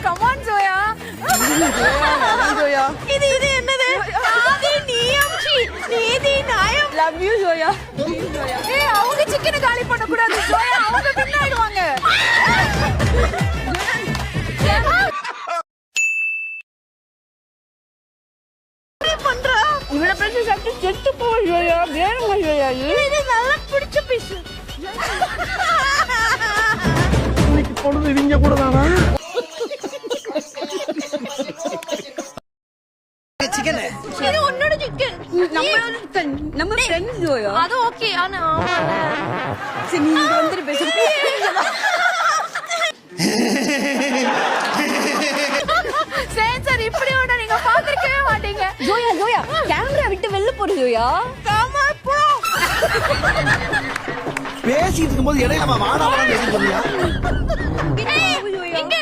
Come on Joya. Joya இது என்னது? ஆதி நியம்சி நீதி நியாயம். Love you Joya. ஏய் அவங்க சிக்கனை காலி பண்ண கூடாது ஜோயா, அவங்க பின்னாடுவாங்க. இவள பிரச்சனை சாப்பிட்டு செத்து போ ஜோயா. வேணுமா ஜோயா? இது நல்லா பிடிச்ச பீஸ். இன்னைக்கு பொழுது இவங்க கூட தானா? சிக்கன் இது உன்னோட சிக்கன். நம்ம ஃப்ரெண்ட்ஸ் ஜோயா. அது ஓகே. ஆனா சரி நீ இங்க வந்துரு பேசு. சென்சார் இப்படி ஒண்ணு நீங்க பாத்துக்கவே மாட்டீங்க. ஜோயா ஜோயா கேமரா விட்டு வெளில போற ஜோயா. காமா போ. பேசிட்டு இருக்கும்போது இடையில வாடா வாடா பேசிட்டு இருந்தியா? இங்க